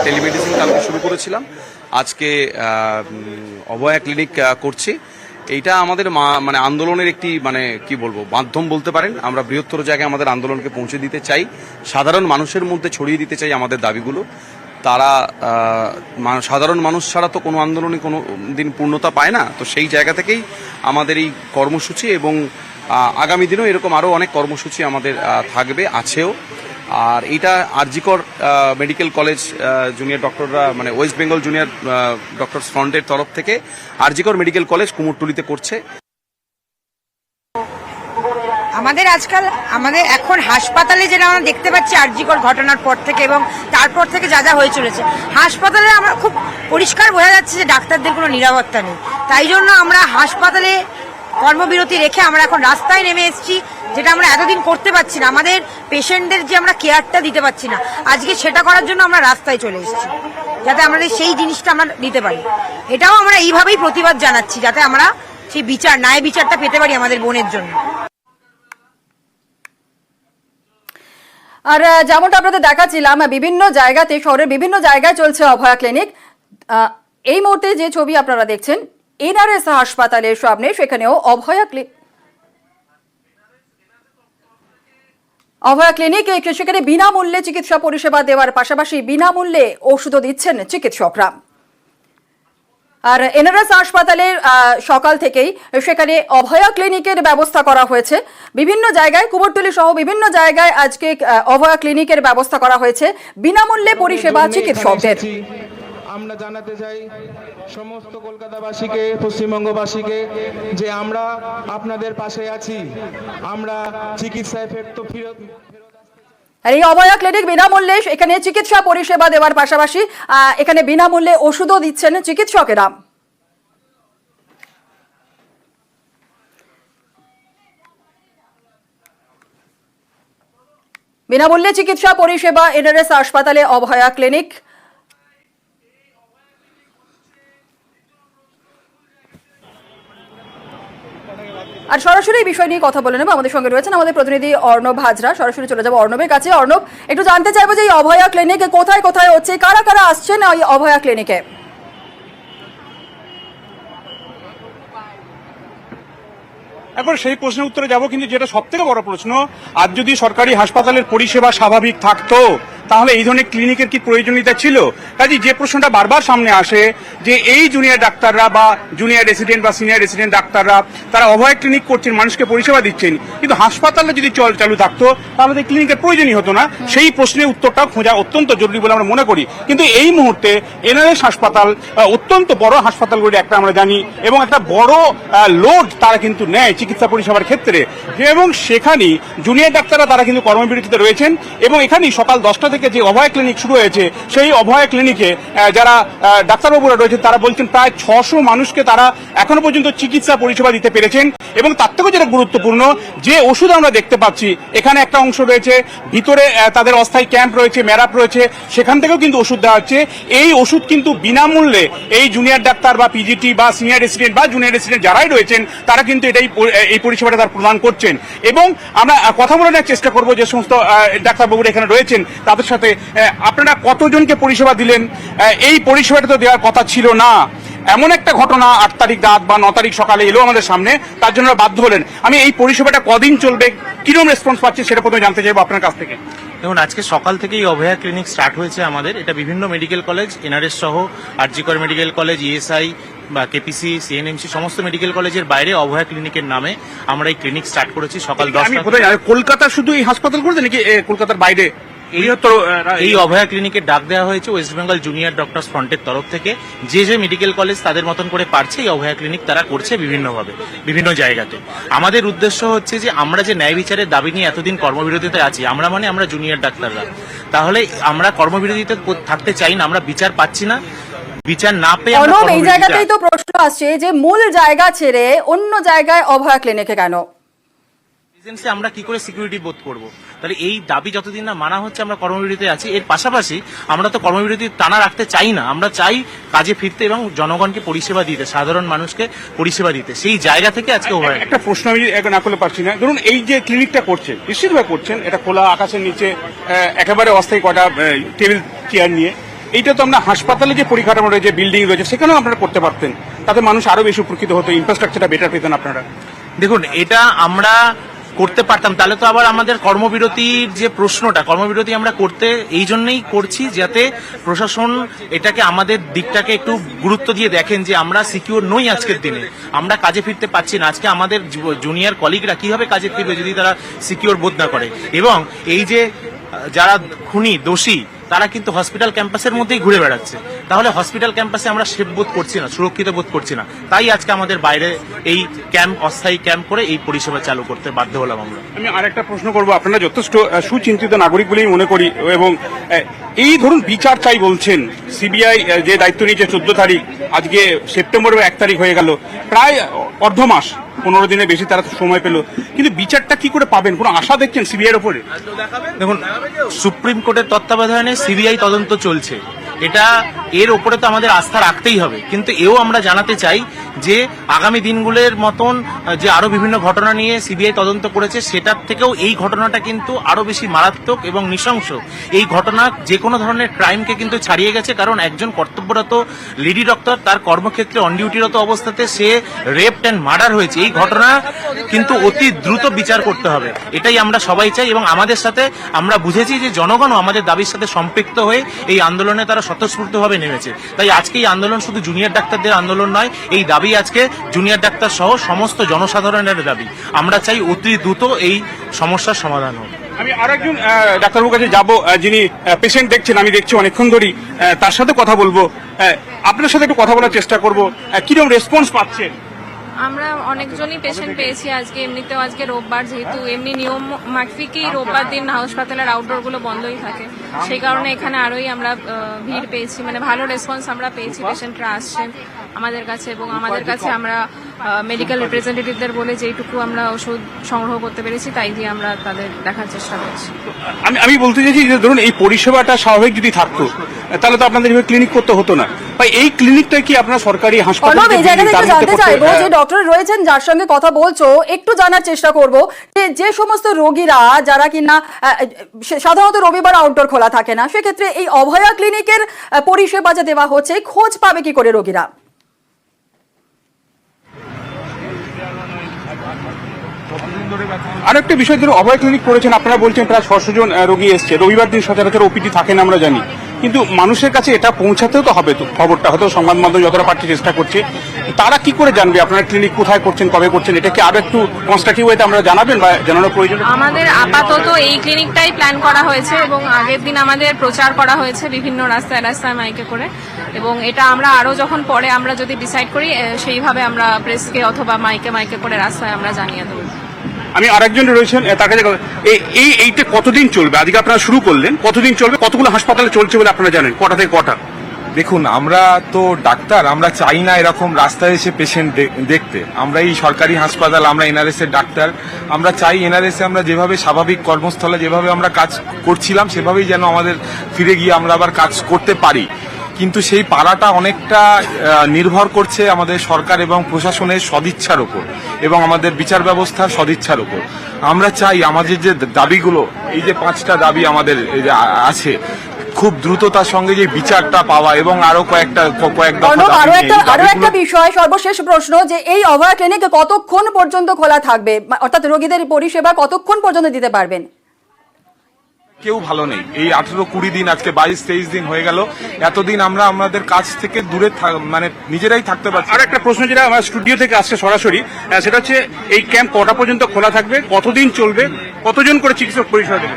Telemedicine কালকে শুরু করেছিলাম, আজকে অভয়া ক্লিনিক করছি। এইটা আমাদের মানে আন্দোলনের একটি মানে কি বলবো মাধ্যম বলতে পারেন। আমরা বৃহত্তর জায়গায় আমাদের আন্দোলনকে পৌঁছে দিতে চাই, সাধারণ মানুষের মধ্যে ছড়িয়ে দিতে চাই আমাদের দাবিগুলো। তারা সাধারণ মানুষ ছাড়া তো কোনো আন্দোলনে কোনো দিন পূর্ণতা পায় না। তো সেই জায়গা থেকেই আমাদের এই কর্মসূচি, এবং আগামী দিনেও এরকম আরও অনেক কর্মসূচি আমাদের থাকবে, আছেও। আর এটা আরজিকর মেডিকেল কলেজ জুনিয়র ডক্টররা মানে ওয়েস্ট বেঙ্গল জুনিয়র ডক্টরস ফ্রন্টের তরফ থেকে আরজিকর মেডিকেল কলেজ কুমোরটুলিতে করছে। আমাদের এখন হাসপাতালে যেটা আমরা দেখতে পাচ্ছি আরজিকর ঘটনার পর থেকে এবং তারপর থেকে যা যা হয়ে চলেছে, হাসপাতালে আমরা খুব পরিষ্কার বোঝা যাচ্ছে যে ডাক্তারদের কোনো নিরাপত্তা নেই। তাই জন্য আমরা হাসপাতালে কর্মবিরতি রেখে আমরা এখন রাস্তায় নেমে এসেছি, যেটা আমরা এতদিন করতে পারছি না। আমাদের পেশেন্টদের যে আমরা কেয়ারটা দিতে পারছি না, আজকে সেটা করার জন্য আমরা রাস্তায় চলে এসেছি, যাতে আমাদের সেই জিনিসটা আমরা দিতে পারি। এটাও আমরা এইভাবেই প্রতিবাদ জানাচ্ছি, যাতে আমরা সেই ন্যায় বিচারটা পেতে পারি আমাদের বোনের জন্য। আর যেমনটা আপনাদের দেখাচ্ছিলাম, বিভিন্ন জায়গাতে শহরের বিভিন্ন জায়গায় চলছে অভয়া ক্লিনিক। এই মুহূর্তে যে ছবি আপনারা দেখছেন এনআরএস হাসপাতালের সামনে, সেখানেও অভয়া ক্লিনিক, সেখানে বিনামূল্যে চিকিৎসা পরিষেবা দেওয়ার পাশাপাশি বিনামূল্যে ওষুধও দিচ্ছেন চিকিৎসকরা। আর এনআরএস হাসপাতালে সকাল থেকেই সেখানে অভয়া ক্লিনিকের ব্যবস্থা করা হয়েছে। বিভিন্ন জায়গায়, কুমোরটুলি সহ বিভিন্ন জায়গায় আজকে অভয়া ক্লিনিকের ব্যবস্থা করা হয়েছে, বিনামূল্যে পরিষেবা চিকিৎসকদের। আমরা জানাতে চাই সমস্ত কলকাতাবাসীকে, পশ্চিমবঙ্গবাসীকে, যে আমরা আপনাদের পাশে আছি। আমরা চিকিৎসায় আর এই অভয়া ক্লিনিক বিনামূল্যে এখানে চিকিৎসা পরিষেবা দেওয়ার পাশাপাশি এখানে বিনামূল্যে ওষুধও দিচ্ছেন চিকিৎসকেরা। বিনামূল্যে চিকিৎসা পরিষেবা এনআরএস হাসপাতালে অভয়া ক্লিনিক। আর সরাসরি এই বিষয় নিয়ে কথা বলে নেব, আমাদের সঙ্গে রয়েছেন আমাদের প্রতিনিধি অর্ণব হাজরা। সরাসরি চলে যাবো অর্ণবের কাছে। অর্ণব, একটু জানতে চাইবো যে এই অভয়া ক্লিনিকে কোথায় কোথায় হচ্ছে, কারা কারা আসছেন এই অভয়া ক্লিনিকে? এখন সেই প্রশ্নের উত্তরে যাব, কিন্তু যেটা সব থেকে বড় প্রশ্ন, আজ যদি সরকারি হাসপাতালের পরিষেবা স্বাভাবিক থাকতো তাহলে এই ধরনের ক্লিনিকের কি প্রয়োজনীয়তা ছিল? কাজে যে প্রশ্নটা বারবার সামনে আসে যে এই জুনিয়র ডাক্তাররা বা জুনিয়র রেসিডেন্ট বা সিনিয়র রেসিডেন্ট ডাক্তাররা তারা অভয় ক্লিনিক করছেন, মানুষকে পরিষেবা দিচ্ছেন, কিন্তু হাসপাতালে যদি চালু থাকতো তাহলে এই ক্লিনিকের প্রয়োজনই হতো না। সেই প্রশ্নের উত্তরটা খোঁজা অত্যন্ত জরুরি বলে আমরা মনে করি। কিন্তু এই মুহূর্তে এনআরএস হাসপাতাল অত্যন্ত বড় হাসপাতালগুলির একটা আমরা জানি, এবং একটা বড় লোড তারা কিন্তু নেয় চিকিৎসা পরিষেবার ক্ষেত্রে, এবং সেখানে জুনিয়র ডাক্তাররা তারা কিন্তু কর্মবিরতিতে রয়েছেন। এবং এখানেই সকাল 10টা থেকে যে অভয় ক্লিনিক শুরু হয়েছে, সেই অভয় ক্লিনিকে যারা ডাক্তারবাবুরা রয়েছেন তারা বলছেন প্রায় 600 মানুষকে তারা এখনো পর্যন্ত চিকিৎসা পরিষেবা দিতে পেরেছেন। এবং তার থেকেও যেটা গুরুত্বপূর্ণ, যে ওষুধ আমরা দেখতে পাচ্ছি, এখানে একটা অংশ রয়েছে ভিতরে তাদের অস্থায়ী ক্যাম্প রয়েছে, ম্যারাপ রয়েছে, সেখান থেকেও কিন্তু ওষুধ দেওয়া হচ্ছে। এই ওষুধ কিন্তু বিনামূল্যে এই জুনিয়র ডাক্তার বা পিজিটি বা সিনিয়র রেসিডেন্ট বা জুনিয়র রেসিডেন্ট যারাই রয়েছেন তারা কিন্তু এই পরিষেবাটা তারা প্রদান করছেন। এবং আমরা কথা বলে নেওয়ার চেষ্টা করবো যে সমস্ত ডাক্তারবাবুরা এখানে রয়েছেন তাদের সাথে, আপনারা কতজনকে পরিষেবা দিলেন? এই পরিষেবাটা তো দেওয়ার কথা ছিল না। এমন একটা ঘটনা 8 তারিখ রাত বা 9 তারিখ সকালে এলো আমাদের সামনে, তার জন্য বাধ্য হলেন। আমি এই পরিষেবাটা কদিন চলবে, কিরকম রেসপন্স পাচ্ছে সেটা প্রথমে জানতে চাইবো আপনার কাছ থেকে। দেখুন, আজকে সকাল থেকেই অভয়া ক্লিনিক স্টার্ট হয়েছে আমাদের। এটা বিভিন্ন মেডিকেল কলেজ, এনআরএস সহ আরজিকর মেডিকেল কলেজ, ইএসআই বা কেপিসি, সিএনএমসি সমস্ত মেডিকেল কলেজের বাইরে অভয়া ক্লিনিকের নামে আমরা এই ক্লিনিক স্টার্ট করেছি সকাল 10টা। কলকাতা শুধু এই হাসপাতাল করতে নাকি কলকাতার বাইরে এই অভয়া ক্লিনিকের ডাক দেওয়া হয়েছে ওয়েস্ট বেঙ্গল জুনিয়র ডক্টরস ফ্রন্টের তরফ থেকে। যে যে মেডিকেল কলেজ তাদের মতন করে পারছে এই অভয়া ক্লিনিক তারা করছে বিভিন্নভাবে বিভিন্ন জায়গাতে। আমাদের উদ্দেশ্য হচ্ছে যে আমরা যে ন্যায় বিচারের দাবি নিয়ে এতদিন কর্মবিরতিতে আছি, আমরা জুনিয়র ডাক্তাররা, তাহলে আমরা কর্মবিরতিতে থাকতে চাই না, আমরা বিচার পাচ্ছি না। বিচার না পেয়ে এই জায়গাতেই তো প্রশ্ন আসছে যে মূল জায়গা ছেড়ে অন্য জায়গায় অভয়া ক্লিনিকে কেন? আমরা কি করে সিকিউরিটি বোধ করব? তাহলে এই দাবি যতদিন না মানা হচ্ছে আমরা কর্মবিরতিতে আছি। এর পাশাপাশি আমরা তো কর্মবিরতি টানা রাখতে চাই না, আমরা চাই কাজে ফিরতে এবং জনগণকে পরিষেবা দিতে, সাধারণ মানুষকে পরিষেবা দিতে। সেই জায়গা থেকে আজকে অভয়া একটা প্রশ্ন আমি না করলে পারছি না, ধরুন এই যে ক্লিনিকটা করছেন, নিশ্চিতভাবে করছেন এটা খোলা আকাশের নিচে, একেবারে অস্থায়ী কটা টেবিল চেয়ার নিয়ে, এইটা তো আমরা হাসপাতালে যে পরিকাঠামো রয়েছে, বিল্ডিং রয়েছে, সেখানেও আপনারা করতে পারতেন, তাতে মানুষ আরো বেশি উপকৃত হতো, ইনফ্রাস্ট্রাকচারটা বেটার পেতেন আপনারা। দেখুন, এটা আমরা করতে পারতাম, তাহলে তো আবার আমাদের কর্মবিরতির যে প্রশ্নটা, কর্মবিরতি আমরা করতে এই জন্যই করছি যাতে প্রশাসন এটাকে আমাদের দিকটাকে একটু গুরুত্ব দিয়ে দেখেন যে আমরা সিকিউর নই আজকের দিনে, আমরা কাজে ফিরতে পারছি না। আজকে আমাদের জুনিয়র কলিগরা কিভাবে কাজে ফিরবে যদি তারা সিকিউর বোধ না করে? এবং এই যে যারা খুনি দোষী তারা কিন্তু হসপিটাল ক্যাম্পাসের মধ্যেই ঘুরে বেড়াচ্ছে, তাহলে হসপিটাল ক্যাম্পাসে আমরা সেফ বোধ করছি না, সুরক্ষিত বোধ করছি না। তাই আজকে আমাদের বাইরে এই ক্যাম্প, অস্থায়ী ক্যাম্প করে এই পরিষেবা চালু করতে বাধ্য হলাম আমরা। আমি আরেকটা প্রশ্ন করবো, আপনারা যথেষ্ট সুচিন্তিত নাগরিক বলেই মনে করি, এবং এই ধরুন বিচার চাই বলছেন, সিবিআই যে দায়িত্ব নিয়েছে 14 তারিখ, আজকে সেপ্টেম্বরের 1 তারিখ হয়ে গেল, প্রায় অর্ধ মাস, 15 দিনের বেশি তারা সময় পেল, কিন্তু বিচারটা কি করে পাবেন? কোনো আশা দেখছেন সিবিআইয়ের ওপরে? দেখুন, সুপ্রিম কোর্টের তত্ত্বাবধানে সিবিআই তদন্ত চলছে, এটা এর উপরে তো আমাদের আস্থা রাখতেই হবে। কিন্তু এও আমরা জানাতে চাই যে আগামী দিনগুলোর মতন যে আরো বিভিন্ন ঘটনা নিয়ে সিবিআই তদন্ত করেছে, সেটার থেকেও এই ঘটনাটা কিন্তু আরো বেশি মারাত্মক এবং নৃশংস। এই ঘটনা যে কোনো ধরনের ক্রাইমকে কিন্তু ছাড়িয়ে গেছে, কারণ একজন কর্তব্যরত লেডি ডক্টর তার কর্মক্ষেত্রে অন ডিউটিরত অবস্থাতে সে রেপড অ্যান্ড মার্ডার হয়েছে। এই ঘটনা কিন্তু অতি দ্রুত বিচার করতে হবে, এটাই আমরা সবাই চাই। এবং আমাদের সাথে আমরা বুঝেছি যে জনগণও আমাদের দাবির সাথে সম্পৃক্ত হয়ে এই আন্দোলনে তারা স্বতঃস্ফূর্তভাবে নেমেছে। তাই আজকে এই আন্দোলন শুধু জুনিয়র ডাক্তারদের আন্দোলন নয়, এই দাবি আজকে জুনিয়র ডাক্তার সহ সমস্ত জনসাধারণের দাবি। আমরা চাই অতি দ্রুত এই সমস্যার সমাধান হোক। আমি আরেকজন ডাক্তারবাবুর কাছে যাব, যিনি পেশেন্ট দেখছেন, আমি দেখছি অনেকক্ষণ ধরেই, তার সাথে কথা বলবো। আপনার সাথে একটু কথা বলার চেষ্টা করবো, কিরকম রেসপন্স পাচ্ছেন? আমরা অনেকজনই পেশেন্ট পেয়েছি আজকে। এমনিতেও আজকে রোববার, যেহেতু এমনি নিয়ম মাফিকই রোববার দিন হাসপাতালের আউটডোর গুলো বন্ধই থাকে, সেই কারণে এখানে আরোই আমরা ভিড় পেয়েছি, মানে ভালো রেসপন্স আমরা পেয়েছি। পেশেন্টরা আসছেন আমাদের কাছে, এবং আমাদের কাছে আমরা মেডিকেল রিপ্রেজেন্টেটিভদের বলে যেইটুকু আমরা ওষুধ সংগ্রহ করতে পেরেছি তাই দিয়ে আমরা তাদের দেখার চেষ্টা করছি। আমি বলতে চাইছি যে ধরুন এই পরিষেবাটা স্বাভাবিক যদি থাকতো তাহলে তো আপনাদের এভাবে ক্লিনিক করতে হতো না, বা এই ক্লিনিকটা কি আপনারা সরকারি হাসপাতালে এই জায়গা থেকে জানতে চাইবো যে ডক্টর রয়েছেন যার সঙ্গে কথা বলছো, একটু জানার চেষ্টা করব যে সমস্ত রোগীরা যারা কিনা সাধারণত রবিবার আউটডোর খোলা থাকে না, সেক্ষেত্রে এই অভয়া ক্লিনিকের পরিষেবা যে দেওয়া হচ্ছে, খোঁজ পাবে কি করে রোগীরা? আর একটা বিষয়, ধরুন অভয় ক্লিনিক করেছেন, আপনারা বলছেন প্রায় 600 জন রোগী এসছে, রবিবার দিন সচরাচর ওপিডি থাকে না আমরা জানি, কিন্তু মানুষের কাছে এটা পৌঁছাতেও তো হবে, তো খবরটা হয়তো সংবাদ মাধ্যম যতটা পারছে চেষ্টা করছে, তারা কি করে জানবে আপনারা ক্লিনিক কোথায় করছেন, কবে করছেন? এটা কি আরো একটু কনস্ট্রাকটিভ ওয়েতে আমরা জানাবেন বা জানানোর প্রয়োজন? আমাদের আপাতত এই ক্লিনিকটাই প্ল্যান করা হয়েছে, এবং আগের দিন আমাদের প্রচার করা হয়েছে বিভিন্ন রাস্তায় রাস্তায় মাইকে করে, এবং এটা আমরা আরো যখন পরে আমরা যদি ডিসাইড করি সেইভাবে আমরা প্রেসকে অথবা মাইকে মাইকে করে রাস্তায় আমরা জানিয়ে দেবো। আমি আরেকজন রয়েছেন, তার কাছে এইটা কতদিন চলবে? আজকে আপনারা শুরু করলেন, কতদিন চলবে? কতগুলো হাসপাতালে চলছে বলে আপনারা জানেন? কটা থেকে কটা? দেখুন, আমরা তো ডাক্তার, আমরা চাই না এরকম রাস্তায় এসে পেশেন্ট দেখতে। আমরা এই সরকারি হাসপাতাল, আমরা এনআরএস এর ডাক্তার, আমরা চাই এনআরএস এ আমরা যেভাবে স্বাভাবিক কর্মস্থলে যেভাবে আমরা কাজ করছিলাম সেভাবেই যেন আমাদের ফিরে গিয়ে আমরা আবার কাজ করতে পারি। কিন্তু সেই পাড়াটা অনেকটা নির্ভর করছে আমাদের সরকার এবং প্রশাসনের সদিচ্ছার উপর এবং আমাদের বিচার ব্যবস্থার সদিচ্ছার উপর। আমরা চাই আমাদের যে দাবিগুলো, এই যে 5টা দাবি আমাদের আছে, খুব দ্রুততার সঙ্গে যে বিচারটা পাওয়া এবং আরো কয়েক আরো একটা বিষয়, সর্বশেষ প্রশ্ন, যে এই অভয়া ক্লিনিক কতক্ষণ পর্যন্ত খোলা থাকবে, অর্থাৎ রোগীদের পরিষেবা কতক্ষণ পর্যন্ত দিতে পারবেন? কেউ ভালো নেই। এই 18-20 দিন, আজকে 22-23 দিন হয়ে গেল, এতদিন আমরা আমাদের কাছ থেকে দূরে মানে নিজেরাই থাকতে পারছি। আর একটা প্রশ্ন যেটা আমার স্টুডিও থেকে আসছে সরাসরি, সেটা হচ্ছে এই ক্যাম্প কটা পর্যন্ত খোলা থাকবে, কতদিন চলবে, কতজন করে চিকিৎসক পরিষেবা দেবে?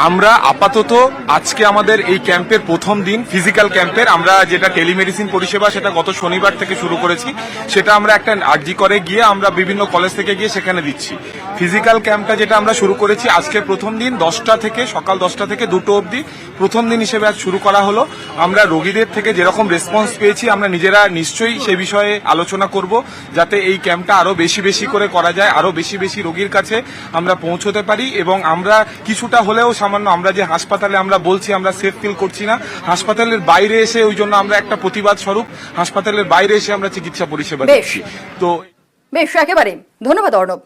আমরা আপাতত আজকে আমাদের এই ক্যাম্পের প্রথম দিন, ফিজিক্যাল ক্যাম্পের, আমরা যেটা টেলিমেডিসিন পরিষেবা সেটা গত শনিবার থেকে শুরু করেছি, সেটা আমরা একটা আরজি করে গিয়ে আমরা বিভিন্ন কলেজ থেকে গিয়ে সেখানে দিচ্ছি। ফিজিক্যাল ক্যাম্পটা যেটা আমরা শুরু করেছি আজকে প্রথম দিন 10টা থেকে, সকাল 10 10টা থেকে 2টো অবধি প্রথম দিন হিসেবে আজ শুরু করা হলো। আমরা রোগীদের থেকে যেরকম রেসপন্স পেয়েছি আমরা নিজেরা নিশ্চয়ই সে বিষয়ে আলোচনা করব, যাতে এই ক্যাম্পটা আরো বেশি বেশি করে করা যায়, আরো বেশি বেশি রোগীর কাছে আমরা পৌঁছতে পারি। এবং আমরা কিছুটা হলেও সামান্য, আমরা যে হাসপাতালে আমরা বলছি আমরা সেফ ফিল করছি না, হাসপাতালের বাইরে এসে ওই জন্য আমরা একটা প্রতিবাদ স্বরূপ হাসপাতালের বাইরে এসে আমরা চিকিৎসা পরিষেবা বেশ। দিচ্ছি। তো বেশ, একেবারে ধন্যবাদ অর্ণব।